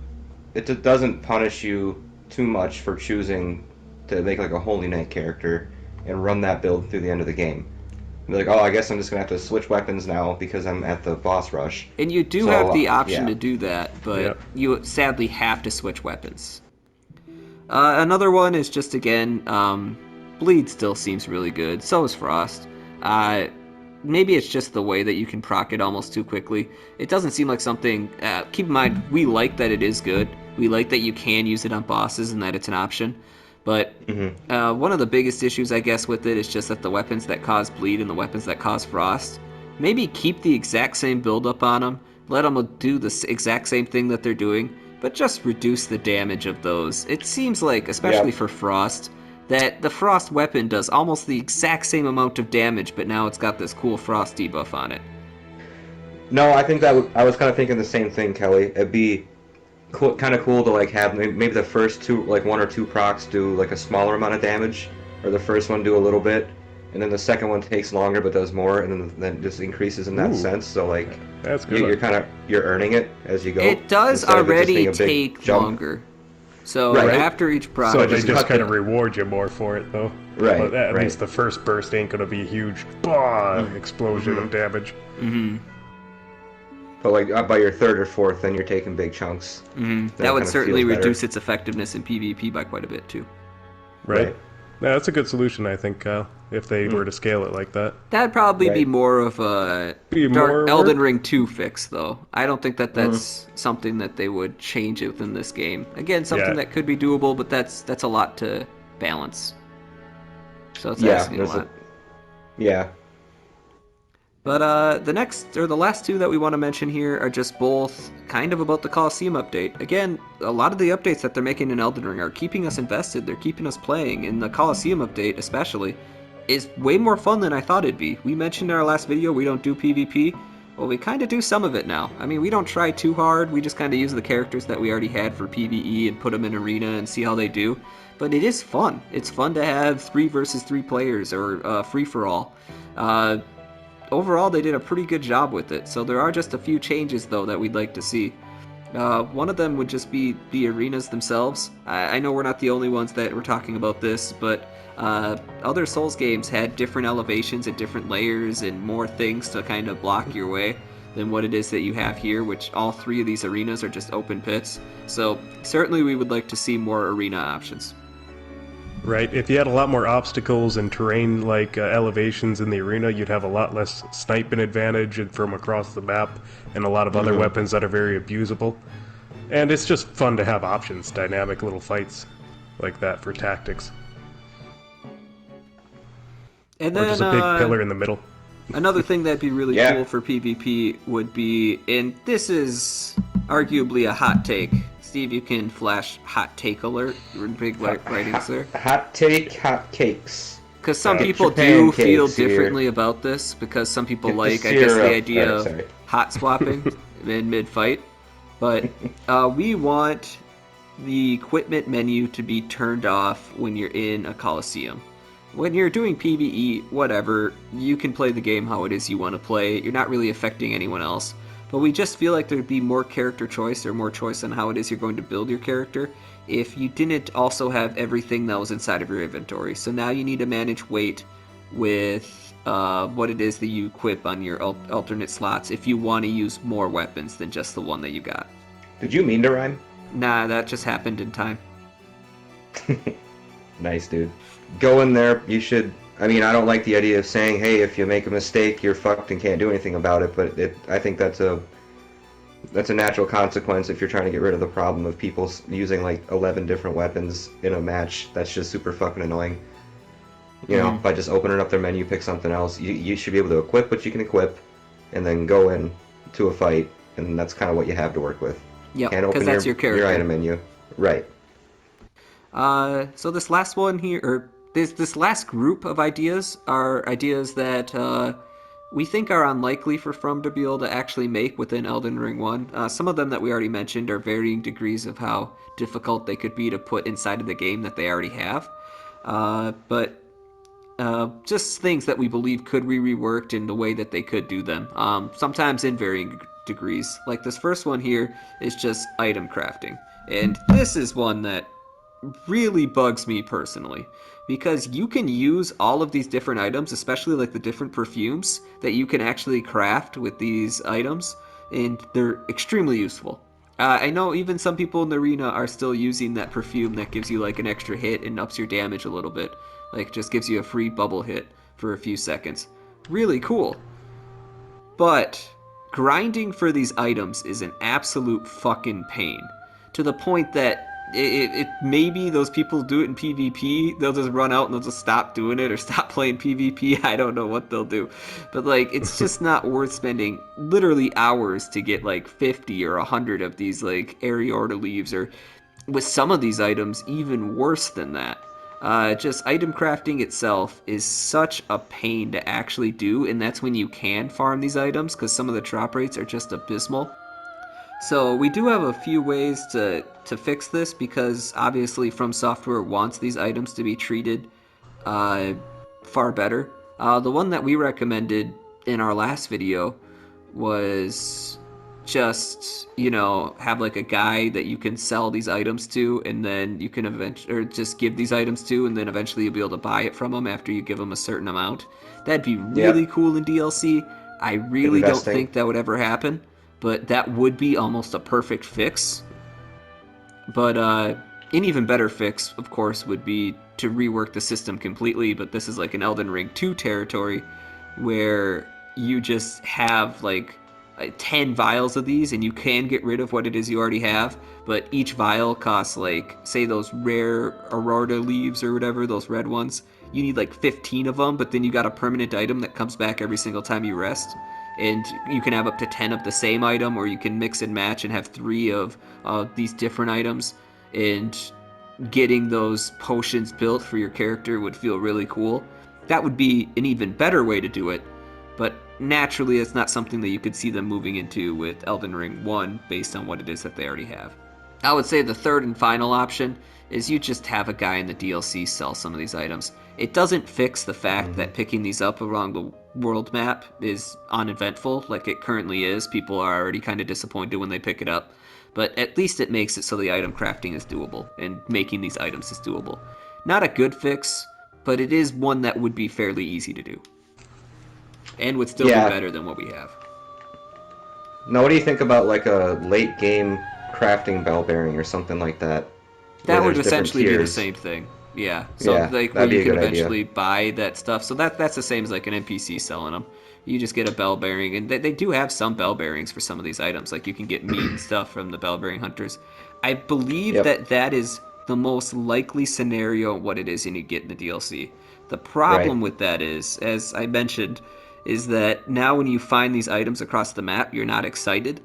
it doesn't punish you too much for choosing to make like a Holy Knight character and run that build through the end of the game. Be like, oh, I guess I'm just gonna have to switch weapons now because I'm at the boss rush.
And you do
So,
have the option
yeah.
to do that, but
Yep.
you sadly have to switch weapons. Another one is just, again, Bleed still seems really good. So is Frost. Maybe it's just the way that you can proc it almost too quickly. It doesn't seem like something... keep in mind, we like that it is good. We like that you can use it on bosses and that it's an option. But one of the biggest issues, I guess, with it is just that the weapons that cause bleed and the weapons that cause frost, maybe keep the exact same build-up on them, let them do the exact same thing that they're doing, but just reduce the damage of those. It seems like, especially for frost, that the frost weapon does almost the exact same amount of damage, but now it's got this cool frost debuff on it.
No, I think I was kind of thinking the same thing, Kelly. It'd be kind of cool to like have maybe the first two, like one or two procs do like a smaller amount of damage, or the first one do a little bit, and then the second one takes longer but does more, and then just increases in that
Ooh.
sense. So like
That's good.
you're earning it as you go.
It does
instead of it just
already
being a big
take
jump.
longer. So
Right.
after each proc...
So they
just
just
cut
kind of
the-
reward you more for it, though.
Right,
But at
right.
least the first burst ain't gonna be a huge explosion of damage.
But like by your third or fourth, then you're taking big chunks.
that would
kinda
certainly
feels better.
reduce its effectiveness in PvP by quite a bit, too.
Right?
Right.
Yeah, that's a good solution, I think, Kyle, if they were to scale it like that.
That'd probably be
Right.
more of a
Be more
Elden
work?
Ring 2 fix, though. I don't think that that's something that they would change within this game. Again, something
Yeah.
that could be doable, but that's a lot to balance. So it's
Yeah,
asking a
there's
lot.
Yeah.
But the last two that we want to mention here are just both kind of about the Coliseum update. Again, a lot of the updates that they're making in Elden Ring are keeping us invested. They're keeping us playing, and the Coliseum update especially is way more fun than I thought it'd be. We mentioned in our last video we don't do PvP. Well, we kind of do some of it now. I mean, we don't try too hard. We just kind of use the characters that we already had for PvE and put them in arena and see how they do. But it is fun. It's fun to have 3 versus 3 players or free-for-all. Overall, they did a pretty good job with it, so there are just a few changes, though, that we'd like to see. One of them would just be the arenas themselves. I know we're not the only ones that were talking about this, but other Souls games had different elevations and different layers and more things to kind of block your way than what it is that you have here, which all three of these arenas are just open pits. So certainly we would like to see more arena options.
Right, if you had a lot more obstacles and terrain like elevations in the arena, you'd have a lot less sniping advantage from across the map and a lot of other weapons that are very abusable. And it's just fun to have options, dynamic little fights like that for tactics.
And
Or
then
just a big pillar in the middle.
another thing that'd be really
Yeah.
cool for PvP would be, and this is arguably a hot take. Steve, you can flash hot take alert. Big writings there.
Hot take, hot cakes.
Because some
Get
people
your
do feel
pancakes here.
differently about this, because some people
Get the
like, I guess, the
syrup.
idea
Oh,
of
sorry.
hot swapping in mid-fight. But we want the equipment menu to be turned off when you're in a Coliseum. When you're doing PvE, whatever, you can play the game how it is you want to play. You're not really affecting anyone else. But we just feel like there'd be more character choice or more choice on how it is you're going to build your character if you didn't also have everything that was inside of your inventory. So now you need to manage weight with what it is that you equip on your alternate slots if you want to use more weapons than just the one that you got.
Did you mean to rhyme?
Nah, that just happened in time.
Nice, dude. Go in there. You should. I mean, I don't like the idea of saying, "Hey, if you make a mistake, you're fucked and can't do anything about it." But I think that's a natural consequence if you're trying to get rid of the problem of people using like 11 different weapons in a match. That's just super fucking annoying. You know, by just opening up their menu, pick something else. You should be able to equip what you can equip, and then go in to a fight, and that's kind of what you have to work with.
Yep,
Can't open
'cause that's your character.
item menu. Right.
So this last one here, or this last group of ideas are ideas that we think are unlikely for From to be able to actually make within Elden Ring 1. Some of them that we already mentioned are varying degrees of how difficult they could be to put inside of the game that they already have. But just things that we believe could be reworked in the way that they could do them, sometimes in varying degrees. Like this first one here is just item crafting. And this is one that really bugs me personally, because you can use all of these different items, especially like the different perfumes that you can actually craft with these items, and they're extremely useful. I know even some people in the arena are still using that perfume that gives you like an extra hit and ups your damage a little bit. Like just gives you a free bubble hit for a few seconds. Really cool. But grinding for these items is an absolute fucking pain. To the point that it maybe those people do it in PvP, they'll just run out and they'll just stop doing it or stop playing PvP. I don't know what they'll do. But like it's just not worth spending literally hours to get like 50 or 100 of these like Areorta leaves, or with some of these items even worse than that. Just item crafting itself is such a pain to actually do, and that's when you can farm these items, because some of the drop rates are just abysmal. So we do have a few ways to fix this, because obviously From Software wants these items to be treated far better. The one that we recommended in our last video was just, have like a guy that you can sell these items to, and then you can or just give these items to, and then eventually you'll be able to buy it from him after you give him a certain amount. That'd be really cool in DLC. I really don't think that would ever happen, but that would be almost a perfect fix. But an even better fix, of course, would be to rework the system completely, but this is like an Elden Ring 2 territory, where you just have like 10 vials of these, and you can get rid of what it is you already have, but each vial costs like, say those rare Aurora leaves or whatever, those red ones, you need like 15 of them, but then you got a permanent item that comes back every single time you rest. And you can have up to 10 of the same item, or you can mix and match and have 3 of these different items. And getting those potions built for your character would feel really cool. That would be an even better way to do it. But naturally, it's not something that you could see them moving into with Elden Ring 1 based on what it is that they already have. I would say the third and final option is you just have a guy in the DLC sell some of these items. It doesn't fix the fact that picking these up along the world map is uneventful like it currently is. People are already kind of disappointed when they pick it up. But at least it makes it so the item crafting is doable, and making these items is doable. Not a good fix, but it is one that would be fairly easy to do. And would still be better than what we have.
Now, what do you think about like a late game crafting bell bearing or something like that?
That would essentially be the same thing. Yeah. So like where you can eventually buy that stuff. So that's the same as like an NPC selling them. You just get a bell bearing, and they do have some bell bearings for some of these items. Like you can get meat and stuff from the bell bearing hunters. I believe that is the most likely scenario what it is you need to get in the DLC. The problem with that is, as I mentioned, is that now when you find these items across the map, you're not excited.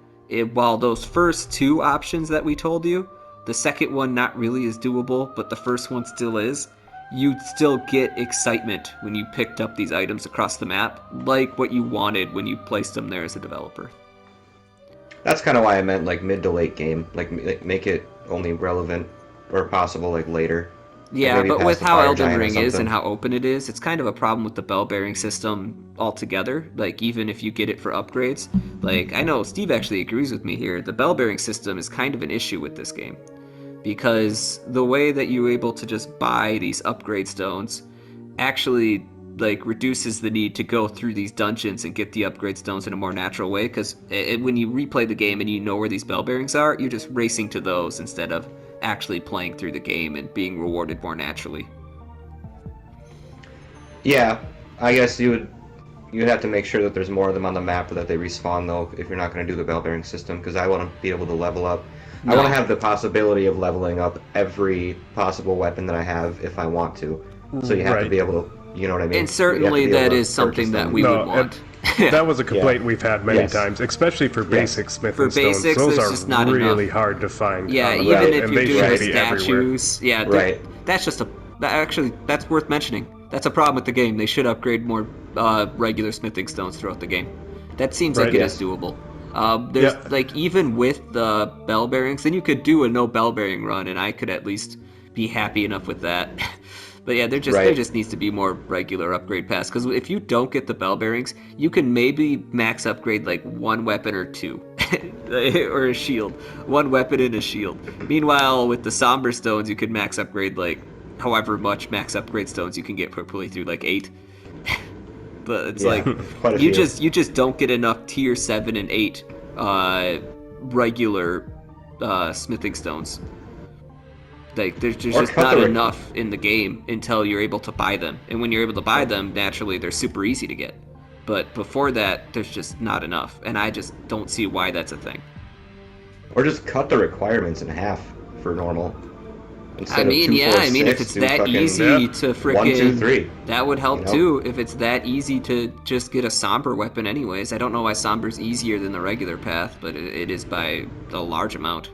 While those first two options that we told you, the second one not really is doable, but the first one still is, you'd still get excitement when you picked up these items across the map, like what you wanted when you placed them there as a developer.
That's kind of why I meant like mid to late game, like make it only relevant or possible like later.
Yeah, but with how Elden Ring is and how open it is, it's kind of a problem with the bell bearing system altogether. Like, even if you get it for upgrades, like, I know Steve actually agrees with me here, the bell bearing system is kind of an issue with this game. Because the way that you're able to just buy these upgrade stones actually, like, reduces the need to go through these dungeons and get the upgrade stones in a more natural way. Because when you replay the game and you know where these bell bearings are, you're just racing to those instead of actually playing through the game and being rewarded more naturally.
Yeah, I guess you'd have to make sure that there's more of them on the map or that they respawn though if you're not going to do the bell bearing system, because I want to be able to level up. No. I want to have the possibility of leveling up every possible weapon that I have if I want to. So you have to be able to, you know what I mean?
And certainly that is something that we would want.
That was a complaint we've had many times, especially for basic smithing stones. Those are just not really hard to find.
Yeah, even if you're doing the statues. Everywhere. That's just that's worth mentioning. That's a problem with the game. They should upgrade more regular smithing stones throughout the game. That seems like it is doable. There's like, even with the bell bearings, then you could do a no bell bearing run, and I could at least be happy enough with that. But yeah, there just needs to be more regular upgrade paths, because if you don't get the bell bearings, you can maybe max upgrade like one weapon or two, or a shield, one weapon and a shield. Meanwhile, with the somber stones, you could max upgrade like however much max upgrade stones you can get per playthrough, like 8. But it's like you just don't get enough tier 7 and 8 regular smithing stones. Like, there's just not enough in the game until you're able to buy them. And when you're able to buy them, naturally, they're super easy to get. But before that, there's just not enough. And I just don't see why that's a thing.
Or just cut the requirements in half for normal.
If it's that easy to frickin'... 1, 2, 3. That would help too, if it's that easy to just get a somber weapon anyways. I don't know why somber's easier than the regular path, but it is by a large amount.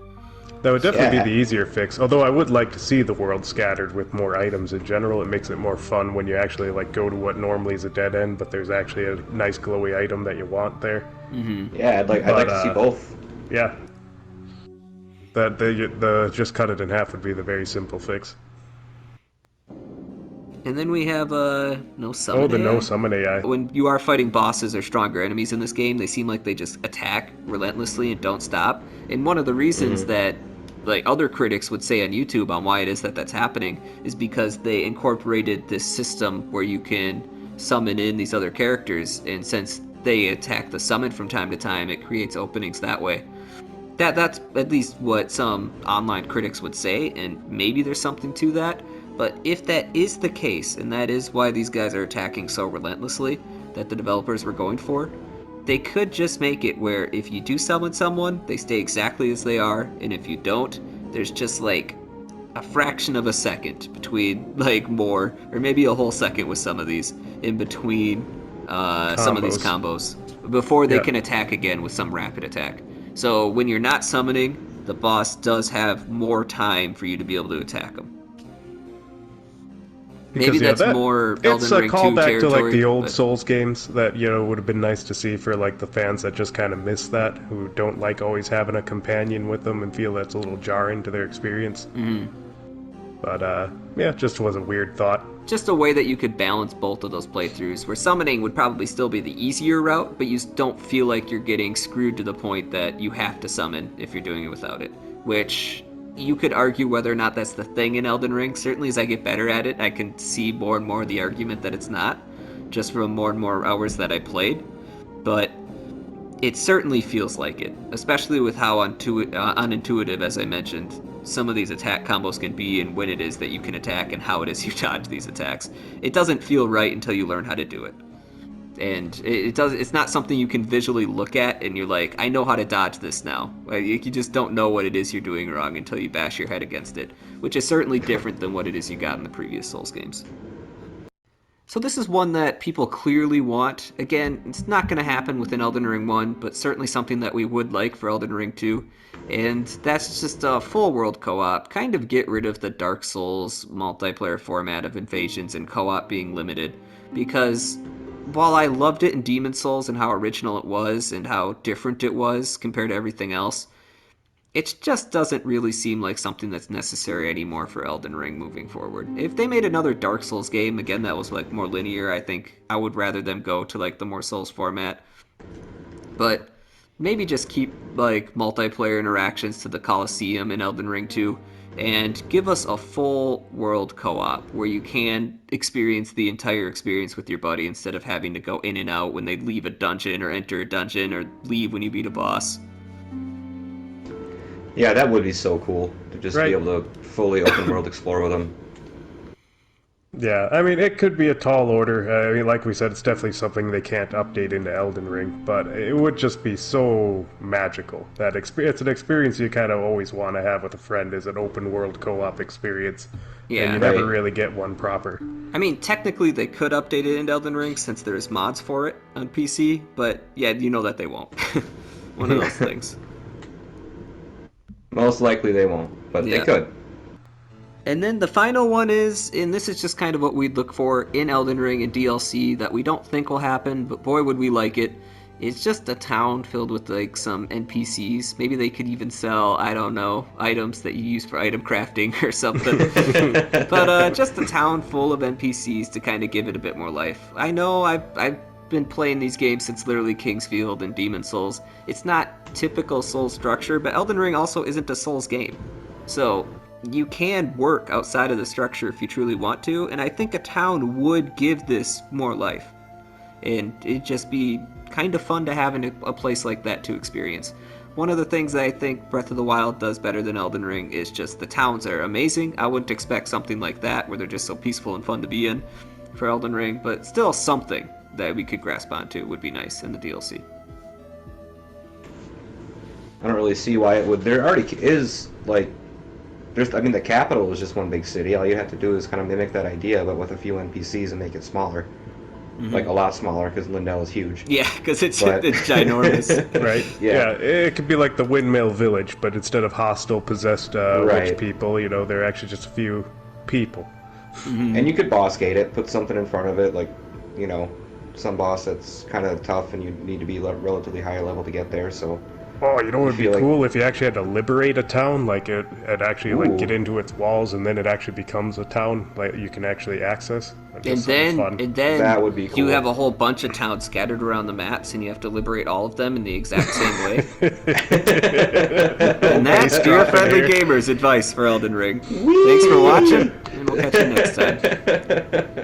That would definitely be the easier fix, although I would like to see the world scattered with more items in general. It makes it more fun when you actually like go to what normally is a dead end, but there's actually a nice glowy item that you want there.
Mm-hmm.
Yeah, I'd like to see both.
Yeah. That the just cut it in half would be the very simple fix.
And then we have no summon AI.
Oh, the no summon AI.
When you are fighting bosses or stronger enemies in this game, they seem like they just attack relentlessly and don't stop. And one of the reasons that like other critics would say on YouTube on why it is that that's happening is because they incorporated this system where you can summon in these other characters, and since they attack the summon from time to time, it creates openings that way. That's at least what some online critics would say, and maybe there's something to that. But if that is the case, and that is why these guys are attacking so relentlessly that the developers were going for, they could just make it where if you do summon someone, they stay exactly as they are, and if you don't, there's just like a fraction of a second between, like, more, or maybe a whole second with some of these, in between some of these combos, before they can attack again with some rapid attack. So when you're not summoning, the boss does have more time for you to be able to attack them. Maybe that's more Elden Ring 2 territory. It's a callback to like the old Souls games that, would have been nice to see for like the fans that just kind of miss that, who don't like always having a companion with them and feel that's a little jarring to their experience. Mm-hmm.
But yeah, just was a weird thought.
Just a way that you could balance both of those playthroughs, where summoning would probably still be the easier route, but you don't feel like you're getting screwed to the point that you have to summon if you're doing it without it. Which you could argue whether or not that's the thing in Elden Ring. Certainly as I get better at it, I can see more and more the argument that it's not, just from more and more hours that I played. But it certainly feels like it, especially with how unintuitive, as I mentioned, some of these attack combos can be and when it is that you can attack and how it is you dodge these attacks. It doesn't feel right until you learn how to do it. And it's not something you can visually look at and you're like, I know how to dodge this now. You just don't know what it is you're doing wrong until you bash your head against it, which is certainly different than what it is you got in the previous Souls games. So this is one that people clearly want. Again, it's not going to happen within Elden Ring 1, but certainly something that we would like for Elden Ring 2. And that's just a full world co-op. Kind of get rid of the Dark Souls multiplayer format of invasions and co-op being limited. Because while I loved it in Demon Souls and how original it was and how different it was compared to everything else, it just doesn't really seem like something that's necessary anymore for Elden Ring moving forward. If they made another Dark Souls game, again, that was like more linear, I think I would rather them go to like the more Souls format. But maybe just keep like multiplayer interactions to the Colosseum in Elden Ring 2 and give us a full world co-op where you can experience the entire experience with your buddy instead of having to go in and out when they leave a dungeon or enter a dungeon or leave when you beat a boss.
Yeah, that would be so cool to just be able to fully open world explore with them.
Yeah, I mean, it could be a tall order. I mean, like we said, it's definitely something they can't update into Elden Ring, but it would just be so magical. It's an experience you kind of always want to have with a friend, is an open world co-op experience.
Yeah,
and you never really get one proper.
I mean, technically they could update it into Elden Ring since there's mods for it on PC, but yeah, you know that they won't. One of those things.
Most likely they won't, but they could.
And then the final one is, and this is just kind of what we'd look for in Elden Ring and DLC that we don't think will happen, but boy would we like it. It's just a town filled with like some NPCs. Maybe they could even sell, I don't know, items that you use for item crafting or something. But just a town full of NPCs to kind of give it a bit more life. I know I've been playing these games since literally Kingsfield and Demon Souls. It's not typical Souls structure, but Elden Ring also isn't a Souls game. So you can work outside of the structure if you truly want to, and I think a town would give this more life. And it'd just be kind of fun to have in a place like that to experience. One of the things that I think Breath of the Wild does better than Elden Ring is just the towns are amazing. I wouldn't expect something like that where they're just so peaceful and fun to be in for Elden Ring, but still something that we could grasp onto would be nice in the DLC.
I don't really see why it would. There already is, like, I mean, the capital is just one big city. All you have to do is kind of mimic that idea, but with a few NPCs and make it smaller. Mm-hmm. Like, a lot smaller, because Lindell is huge.
Yeah, because it's ginormous.
Right? Yeah, it could be like the Windmill Village, but instead of hostile, possessed witch people, you know, they're actually just a few people.
Mm-hmm. And you could boss gate it, put something in front of it, like, you know, some boss that's kind of tough and you need to be relatively high level to get there, so...
Oh, you know what would be cool if you actually had to liberate a town, like it actually like get into its walls, and then it actually becomes a town like you can actually access.
And then
that would be cool.
You have a whole bunch of towns scattered around the maps, and you have to liberate all of them in the exact same way. And that's Dear Friendly Gamers advice for Elden Ring. Thanks for watching, and we'll catch you next time.